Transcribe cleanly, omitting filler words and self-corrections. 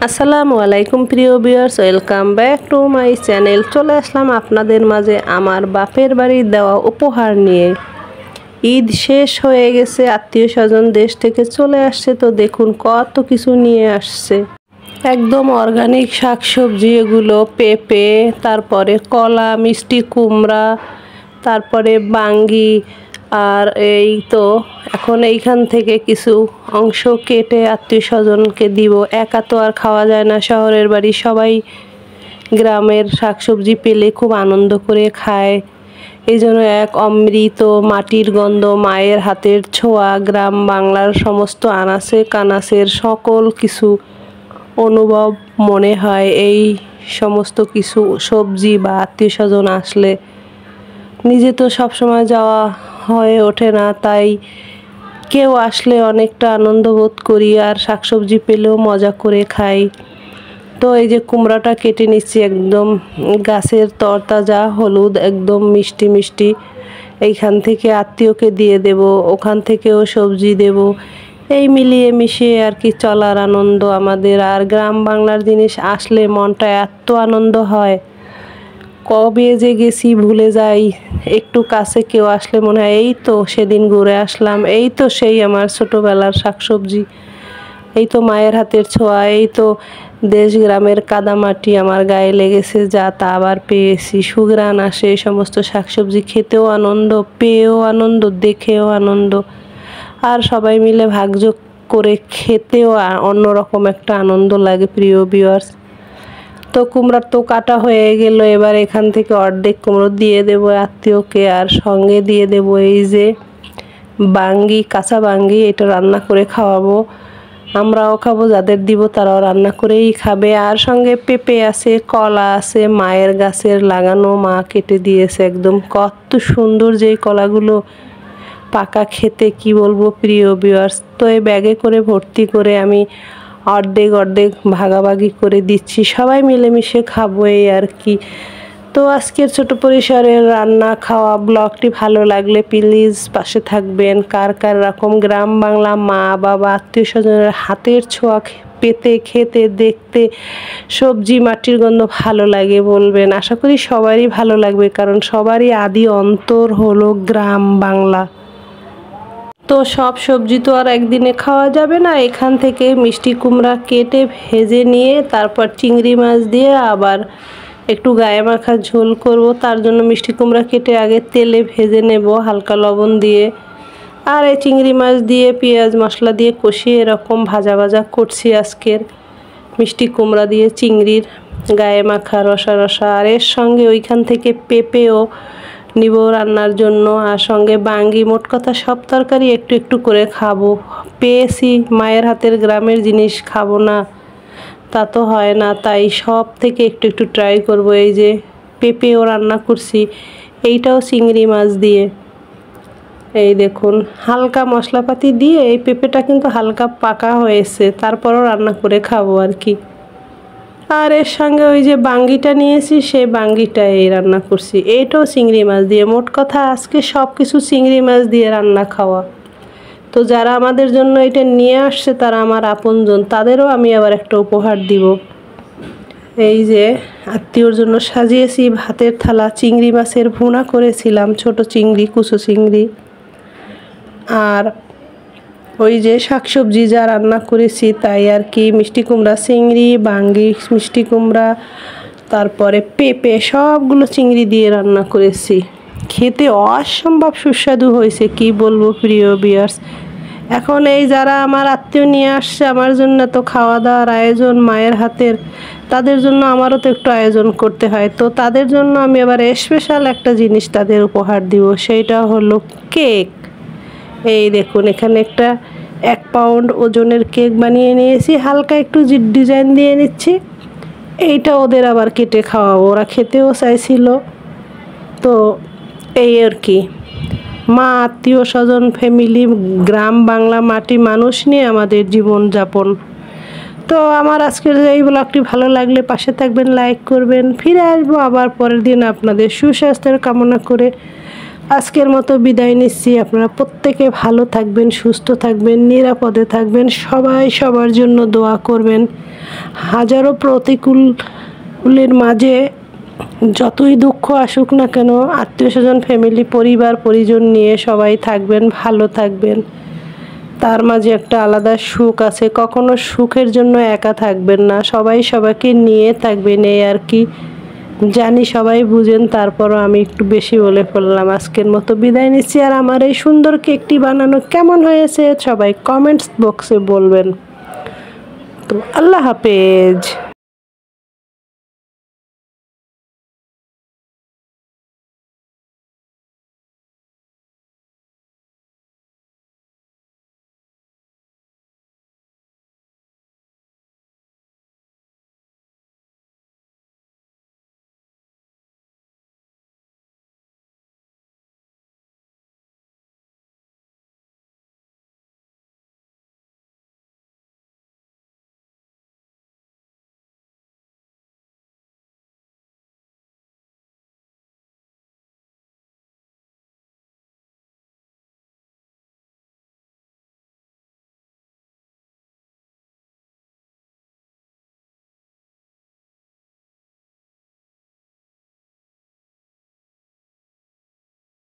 আসসালামু আলাইকুম প্রিয় viewers, welcome back to my channel. চলে আসলাম আপনাদের মাঝে আমার বাপের বাড়ির দেওয়া উপহার নিয়ে। ঈদ শেষ হয়ে গেছে, আত্মীয় স্বজন দেশ থেকে চলে আসছে, তো দেখুন কত কিছু নিয়ে আসছে। একদম অর্গানিক শাকসবজি, এগুলো পেঁপে, তারপরে কলা, মিষ্টি কুমড়া, তারপরে বাঙ্গি। আর এই তো এখন এইখান থেকে কিছু অংশ কেটে আত্মীয় স্বজনকে দিব। একা তো আর খাওয়া যায় না, শহরের বাড়ি সবাই গ্রামের শাকসবজি পেলে খুব আনন্দ করে খায়। এই জন্য এক অমৃত মাটির গন্ধ, মায়ের হাতের ছোঁয়া, গ্রাম বাংলার সমস্ত আনাচে কানাচের সকল কিছু অনুভব মনে হয় এই সমস্ত কিছু সবজি বা আত্মীয় স্বজন আসলে। নিজে তো সবসময় যাওয়া হয়ে ওঠে না, তাই কেউ আসলে অনেকটা আনন্দ বোধ করি, আর শাকসবজি পেলেও মজা করে খাই। তো এই যে কুমড়াটা কেটে নিচ্ছি, একদম গাছের তরতাজা, হলুদ, একদম মিষ্টি মিষ্টি। এইখান থেকে আত্মীয়কে দিয়ে দেব, ওখান থেকেও সবজি দেব। এই মিলিয়ে মিশিয়ে আর কি চলার আনন্দ আমাদের। আর গ্রাম বাংলার জিনিস আসলে মনটা এত আনন্দ হয়, কবে যে গেছি ভুলে যাই। একটু কাছে কেউ আসলে মনে হয় এই তো সেদিন ঘুরে আসলাম, এই তো সেই আমার ছোটোবেলার শাকসবজি, এই তো মায়ের হাতের ছোঁয়া, এই তো দেশ গ্রামের কাদামাটি আমার গায়ে লেগেছে, যা তা আবার পেয়েছি। সুঘ্রাণ আসে, এই সমস্ত শাকসবজি খেতেও আনন্দ, পেয়েও আনন্দ, দেখেও আনন্দ, আর সবাই মিলে ভাগযোগ করে খেতেও অন্যরকম একটা আনন্দ লাগে প্রিয় ভিউয়ার্স। তো কুমড়ার তো কাটা হয়ে গেল, এবার এখান থেকে অর্ধেক কুমড়ো দিয়ে দেব আত্মীয়কে, আর সঙ্গে দিয়ে দেব এই যে বাঙ্গি, কাঁচা বাঙ্গি। এটা রান্না করে খাওয়াবো, আমরাও খাবো, যাদের দিব তারাও রান্না করেই খাবে। আর সঙ্গে পেঁপে আছে, কলা আছে, মায়ের গাছের লাগানো, মা কেটে দিয়েছে, একদম কত সুন্দর যেই কলাগুলো পাকা, খেতে কি বলবো প্রিয় ভিউয়ার্স। তো এই ব্যাগে করে ভর্তি করে আমি অর্ধেক অর্ধেক ভাগাভাগি করে দিচ্ছি, সবাই মিলেমিশে খাবো এই আর কি। তো আজকের ছোট পরিসরের রান্না খাওয়া ব্লগটি ভালো লাগলে প্লিজ পাশে থাকবেন। কার কার রকম গ্রাম বাংলা মা বাবা আত্মীয় স্বজনের হাতের ছোঁয়া পেতে, খেতে, দেখতে, সবজি মাটির গন্ধ ভালো লাগে বলবেন। আশা করি সবারই ভালো লাগবে, কারণ সবারই আদি অন্তর হলো গ্রাম বাংলা। তো সব সবজি তো আর একদিনে খাওয়া যাবে না, এখান থেকে মিষ্টি কুমড়া কেটে ভেজে নিয়ে তারপর চিংড়ি মাছ দিয়ে আবার একটু গায়ে মাখা ঝোল করব। তার জন্য মিষ্টি কুমড়া কেটে আগে তেলে ভেজে নেব হালকা লবণ দিয়ে, আর এই চিংড়ি মাছ দিয়ে পেঁয়াজ মশলা দিয়ে কষিয়ে এরকম ভাজা ভাজা করছি আজকের মিষ্টি কুমড়া দিয়ে চিংড়ির গায়ে মাখা রসা রসা। আর এর সঙ্গে ওইখান থেকে পেঁপেও নিব রান্নার জন্য, আর সঙ্গে বাঙ্গি। মোট কথা সব তরকারি একটু একটু করে খাবো, পেয়েছি মায়ের হাতের গ্রামের জিনিস, খাবো না তা তো হয় না, তাই সব থেকে একটু একটু ট্রাই করব। এই যে পেঁপেও রান্না করছি, এইটাও চিংড়ি মাছ দিয়ে। এই দেখুন হালকা মশলাপাতি দিয়ে এই পেঁপেটা কিন্তু হালকা পাকা হয়েছে, তারপরও রান্না করে খাবো আর কি। আর এর সঙ্গে ওই যে বাঙ্গিটা নিয়েছি, সেই বাঙ্গিটা এই রান্না করছি, এইটাও চিংড়ি মাছ দিয়ে। মোট কথা আজকে সব কিছু চিংড়ি মাছ দিয়ে রান্না খাওয়া। তো যারা আমাদের জন্য এটা নিয়ে আসছে তারা আমার আপনজন, তাদেরও আমি আবার একটা উপহার দিব। এই যে আত্মীয়র জন্য সাজিয়েছি ভাতের থালা, চিংড়ি মাছের ভুনা করেছিলাম, ছোট চিংড়ি, কুচো চিংড়ি। আর ওই যে শাকসবজি যা রান্না করেছি তাই আর কি, মিষ্টি কুমড়া, চিংড়ি, বাঙ্গি, মিষ্টি কুমড়া, তারপরে পেঁপে, সবগুলো চিংড়ি দিয়ে রান্না করেছি। খেতে অসম্ভব সুস্বাদু হয়েছে, কি বলবো প্রিয় ভিউয়ার্স। এখন এই যারা আমার আত্মীয় নিয়ে আসছে আমার জন্য, তো খাওয়া দাওয়ার আয়োজন মায়ের হাতের, তাদের জন্য আমারও তো একটু আয়োজন করতে হয়। তো তাদের জন্য আমি আবার স্পেশাল একটা জিনিস তাদের উপহার দিব, সেইটা হলো কেক। এই দেখুন এখানে একটা 1 পাউন্ড ওজনের কেক বানিয়ে নিয়েছি, হালকা একটু ডিজাইন দিয়ে নিচ্ছি। এইটা ওদের আবার কেটে খাওয়াবো, ওরা খেতেও চাইছিল। তো এই আর কি, মা, আত্মীয় স্বজন, ফ্যামিলি, গ্রাম বাংলা মাটি মানুষ নিয়ে আমাদের জীবনযাপন। তো আমার আজকের এই ব্লগটি ভালো লাগলে পাশে থাকবেন, লাইক করবেন। ফিরে আসবো আবার পরের দিন আপনাদের সুস্বাস্থ্যের কামনা করে। আজকের মতো বিদায় নিচ্ছি। আপনারা প্রত্যেকে ভালো থাকবেন, সুস্থ থাকবেন, নিরাপদে থাকবেন। সবাই সবার জন্য দোয়া করবেন। হাজারো প্রতিকূলের মাঝে যতই দুঃখ আসুক না কেন, আত্মীয়স্বজন, ফ্যামিলি, পরিবার পরিজন নিয়ে সবাই থাকবেন, ভালো থাকবেন। তার মাঝে একটা আলাদা সুখ আছে। কখনো সুখের জন্য একা থাকবেন না, সবাই সবাইকে নিয়ে থাকবেন, এই আর কি। জানি সবাই বুঝেন, তারপরও আমি একটু বেশি বলে ফেললাম। আজকের মতো বিদায় নিচ্ছি। আর আমার এই সুন্দর কেকটি বানানো কেমন হয়েছে সবাই কমেন্টস বক্সে বলবেন। তো আল্লাহ হাফেজ।